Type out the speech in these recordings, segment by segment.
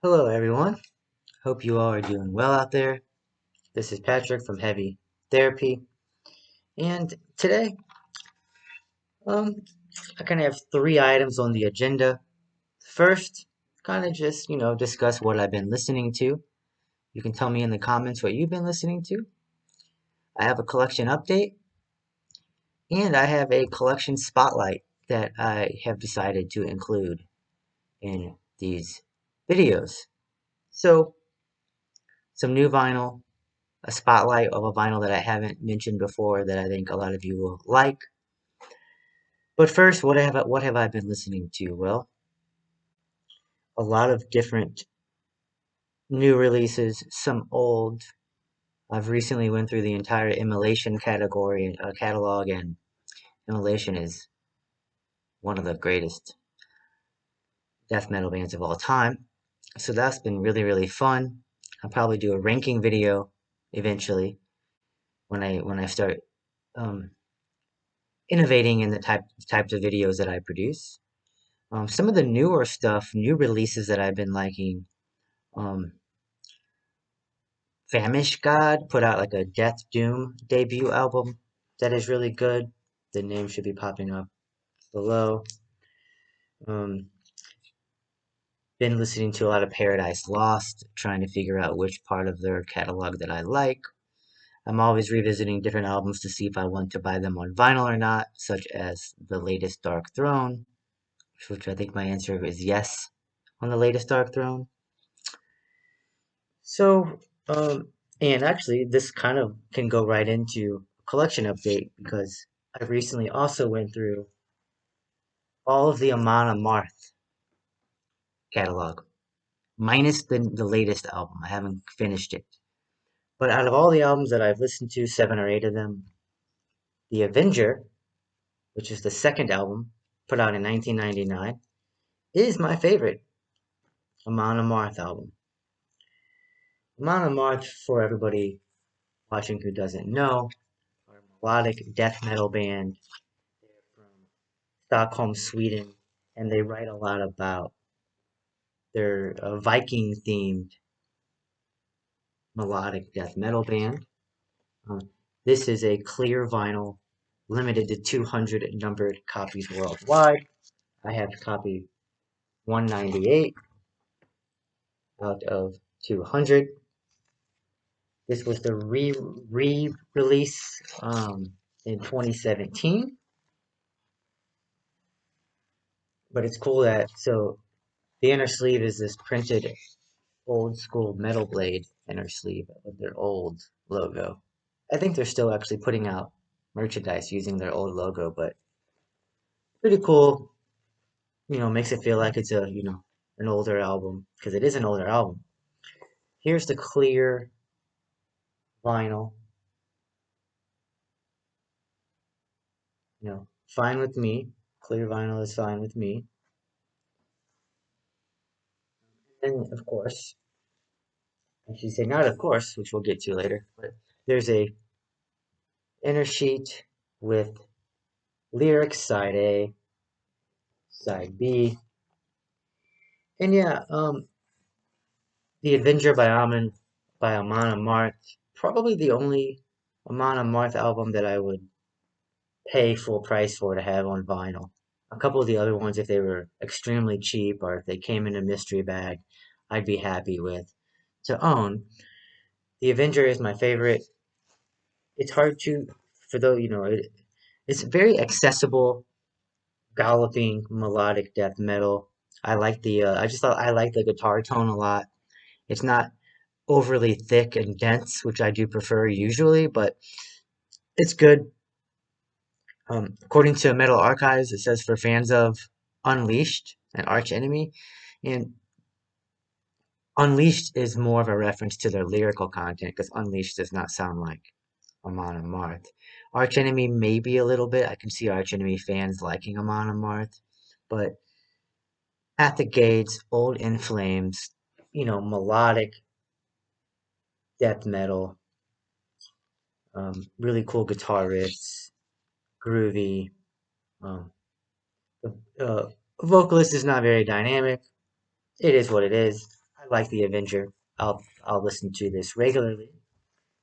Hello, everyone. Hope you all are doing well out there. This is Patrick from Heavy Therapy, and today, um, I kind of have three items on the agenda. First, kind of just discuss what I've been listening to. You can tell me in the comments what you've been listening to. I have a collection update, and I have a collection spotlight that I have decided to include in these videos. So, some new vinyl, a spotlight of a vinyl that I haven't mentioned before that I think a lot of you will like. But first, what have I been listening to? Well, a lot of different new releases, some old. I've recently went through the entire Immolation category catalog, and Immolation is one of the greatest death metal bands of all time. So that's been really really fun. I'll probably do a ranking video eventually when I start um, innovating in the types of videos that I produce. Some of the newer stuff, new releases that I've been liking. Um, Famish God put out like a Death Doom debut album that is really good. The name should be popping up below. Um, been listening to a lot of Paradise Lost, trying to figure out which part of their catalog that I like. I'm always revisiting different albums to see if I want to buy them on vinyl or not, such as the latest Dark Throne, which I think my answer is yes on the latest Dark Throne. So, and actually, this kind of can go right into a collection update because I recently also went through all of the Amana Marth catalog, minus the latest album. I haven't finished it. But out of all the albums that I've listened to, seven or eight of them, The Avenger, which is the second album put out in 1999, is my favorite Amana Marth album. Amana Marth, for everybody watching who doesn't know, are a melodic death metal band. They're from Stockholm, Sweden, and they write a lot about their Viking themed melodic death metal band. Um, this is a clear vinyl, limited to 200 numbered copies worldwide. I have copy 198 out of 200. This was the re-release in 2017, but it's cool that the inner sleeve is this printed old school Metal Blade inner sleeve with their old logo. I think they're still actually putting out merchandise using their old logo, but pretty cool. Makes it feel like it's an older album because it is an older album. Here's the clear vinyl. Fine with me. Clear vinyl is fine with me. And of course, I should say not of course, which we'll get to later, but there's a inner sheet with lyrics side A, side B, and yeah, The Avenger by Amon Amarth, probably the only Amon Amarth album that I would pay full price for to have on vinyl. A couple of the other ones, if they were extremely cheap or if they came in a mystery bag, I'd be happy with to own. The Avenger is my favorite. It's hard to, for though, it's very accessible, galloping, melodic death metal. I just thought I like the guitar tone a lot. It's not overly thick and dense, which I do prefer usually, but it's good. According to Metal Archives, it says for fans of Unleashed, an arch enemy, and Unleashed is more of a reference to their lyrical content because Unleashed does not sound like Amon Amarth. Arch Enemy maybe a little bit. I can see Arch Enemy fans liking Amon Amarth, but At the Gates, Old In Flames, melodic death metal, really cool guitar riffs, groovy. Um, the vocalist is not very dynamic. It is what it is. like the Avenger. I'll listen to this regularly,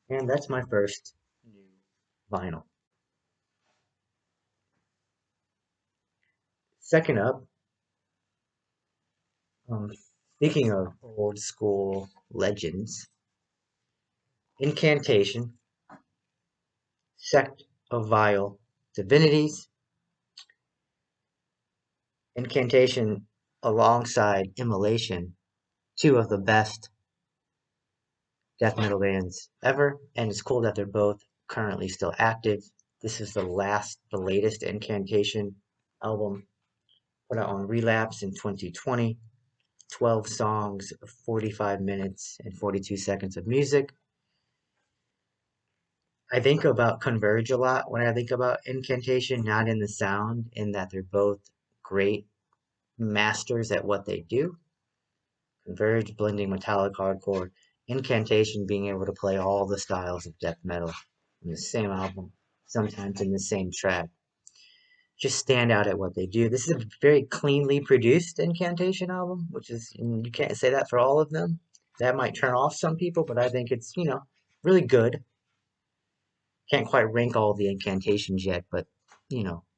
and that's my first new vinyl. Second up, um, speaking of old school legends, Incantation, Sect of Vile Divinities, Incantation alongside Immolation, two of the best death metal bands ever, and it's cool that they're both currently still active. This is the latest Incantation album put out on Relapse in 2020. 12 songs, 45 minutes, and 42 seconds of music. I think about Converge a lot when I think about Incantation, not in the sound, in that they're both great masters at what they do. Converge blending metallic hardcore, Incantation being able to play all the styles of death metal in the same album, sometimes in the same track. Just stand out at what they do. This is a very cleanly produced Incantation album, which is, you can't say that for all of them. That might turn off some people, but I think it's, really good. Can't quite rank all the Incantations yet, but,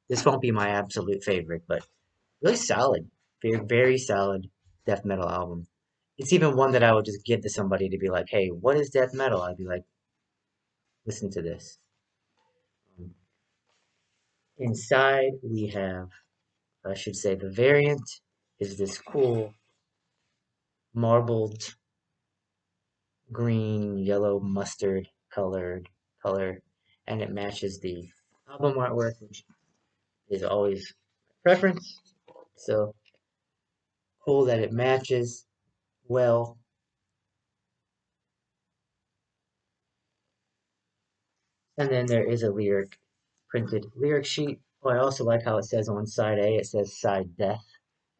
this won't be my absolute favorite, but really solid. Very, very solid death metal album. It's even one that I would just give to somebody to be like, hey, what is death metal? I'd be like, listen to this. Um, Inside, we have, I should say, the variant is this cool marbled green, yellow, mustard colored color, and it matches the album artwork, which is always my preference. So cool that it matches well. And then there is a printed lyric sheet. Oh, I also like how it says on side A, it says side death,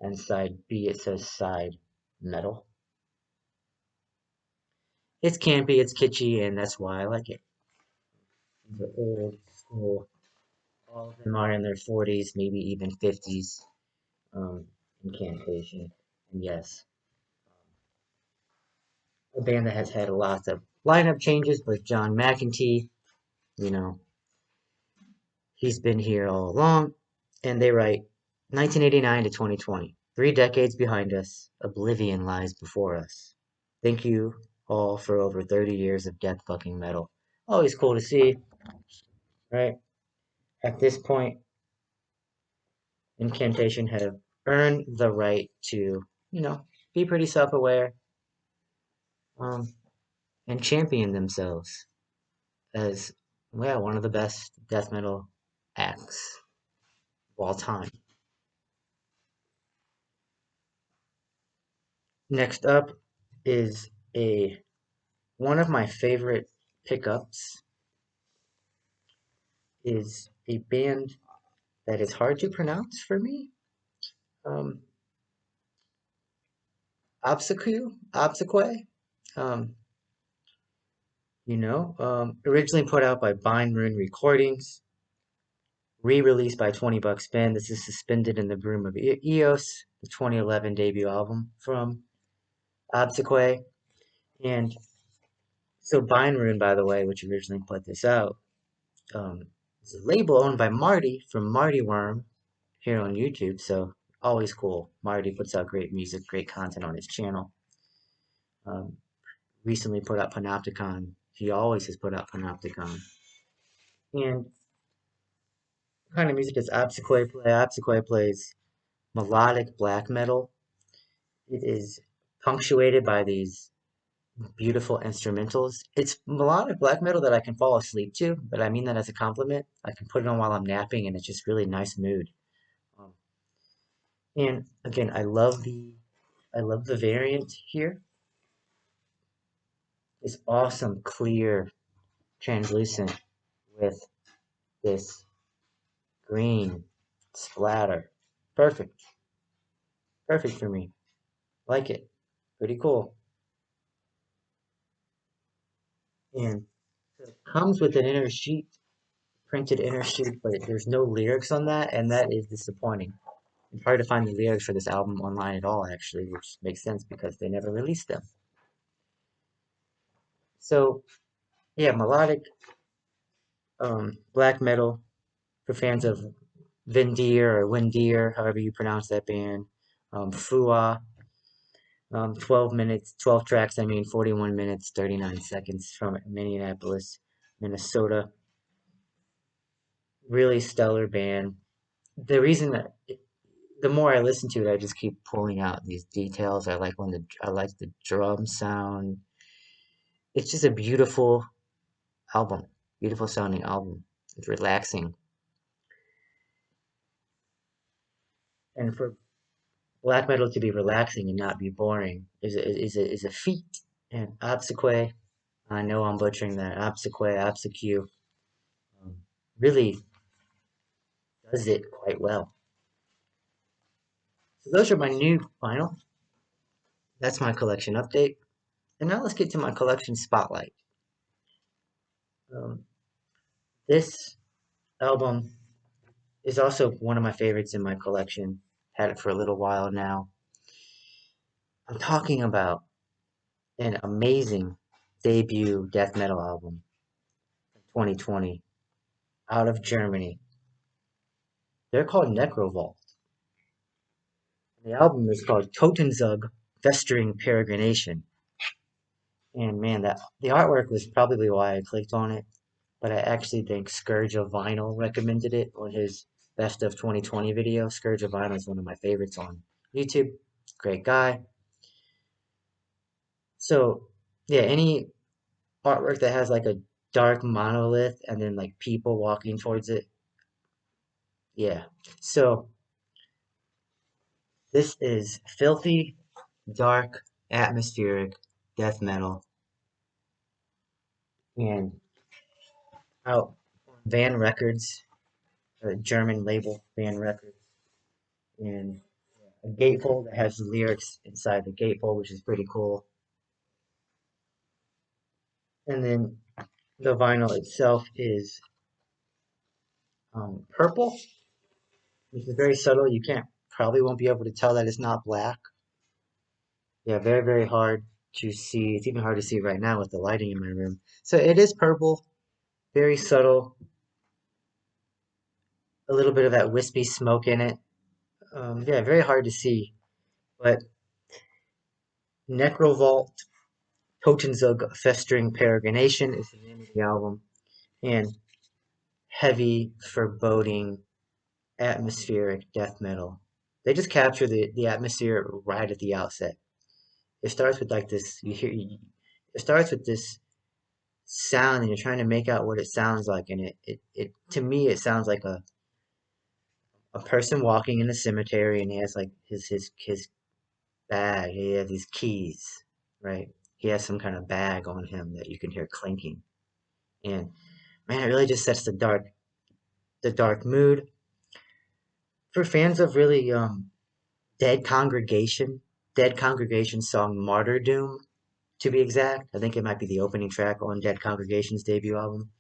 and side B, it says side metal. It's campy, it's kitschy, and that's why I like it. These are old school. All of them are in their 40s, maybe even 50s. Incantation. And yes, a band that has had lots of lineup changes, but John McEntee, you know, he's been here all along. And they write 1989 to 2020, 3 decades behind us, oblivion lies before us. Thank you all for over 30 years of death fucking metal. Always cool to see, right? At this point, Incantation have earned the right to, be pretty self aware, um, and champion themselves as, well, one of the best death metal acts of all time. Next up is a one of my favorite pickups is a band that is hard to pronounce for me. Um, Obseque. Um, originally put out by Bindrune Recordings, re-released by 20 Bucks Spin. This is Suspended in the Broom of Eos, the 2011 debut album from Obseque. And so Bindrune, by the way, which originally put this out, is a label owned by Marty from Marty Worm here on YouTube. So always cool. Marty puts out great music, great content on his channel. Um, Recently put out Panopticon. He always has put out Panopticon. And what kind of music does Obseque play? Obseque plays melodic black metal. It is punctuated by these beautiful instrumentals. It's melodic black metal that I can fall asleep to, but I mean that as a compliment. I can put it on while I'm napping, and it's just really nice mood. Um, and again, I love the variant here. It's awesome, clear, translucent with this green splatter. Perfect. Perfect for me. Like it. Pretty cool. And it comes with an inner sheet, printed inner sheet, but there's no lyrics on that, and that is disappointing. It's hard to find the lyrics for this album online at all, actually, which makes sense because they never released them. So, yeah, melodic black metal for fans of Vindir or Windir, however you pronounce that band. Fua, 12 minutes, 12 tracks, 41 minutes, 39 seconds from Minneapolis, Minnesota. Really stellar band. The reason that the more I listen to it, I just keep pulling out these details. I like the drum sound. It's just a album, beautiful sounding album. It's relaxing, and for black metal to be relaxing and not be boring is a feat. And obseque, I know I'm butchering that. Obseque, um, really does it quite well. So those are my new vinyl. That's my collection update. And now let's get to my collection spotlight. Um, this album is also one of my favorites in my collection. Had it for a little while now. I'm talking about an amazing debut death metal album, 2020, out of Germany. They're called Nekrovault. The album is called Totenzug Festering Peregrination. And man, that the artwork was probably why I clicked on it. But I actually think Scourge of Vinyl recommended it on his Best of 2020 video. Scourge of Vinyl is one of my favorites on YouTube. Great guy. So, yeah, any artwork that has like a dark monolith and then like people walking towards it. Yeah. So, this is filthy, dark, atmospheric death metal and out on Van Records, a German label, Van Records, and a gatefold that has the lyrics inside the gatefold, which is pretty cool. And then the vinyl itself is purple, which is very subtle. You can't probably won't be able to tell that it's not black. Yeah, very, very hard to see. It's even hard to see right now with the lighting in my room. So it is purple, very subtle, a little bit of that wispy smoke in it. Yeah, very hard to see. But Nekrovault, Totenzug Festering Peregrination is the name of the album. And heavy, foreboding, atmospheric death metal. They just capture the atmosphere right at the outset. It starts with like this, it starts with this sound and you're trying to make out what it sounds like. And it to me, it sounds like a person walking in a cemetery and he has like his bag. He has these keys, right? He has some kind of bag on him that you can hear clinking. And man, it really just sets the dark mood. For fans of really Dead Congregation, Dead Congregation song Martyrdom, to be exact. I think it might be the opening track on Dead Congregation's debut album.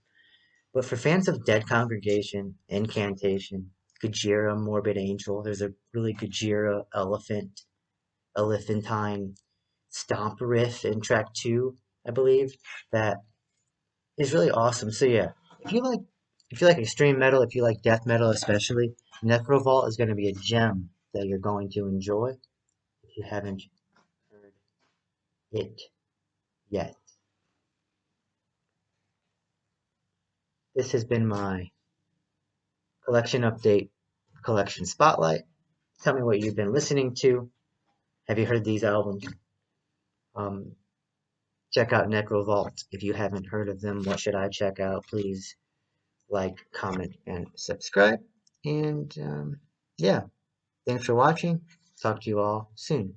But for fans of Dead Congregation, Incantation, Gojira, Morbid Angel, there's a really Gojira elephantine stomp riff in track 2, I believe, that is really awesome. So yeah, if you like extreme metal, if you like death metal especially, Necrovault is going to be a gem that you're going to enjoy if you haven't heard it yet. This has been my collection update, collection spotlight. Tell me what you've been listening to. Have you heard these albums? Um, check out Necrovault. If you haven't heard of them, what should I check out? Please like, comment, and subscribe. And yeah, thanks for watching. Talk to you all soon.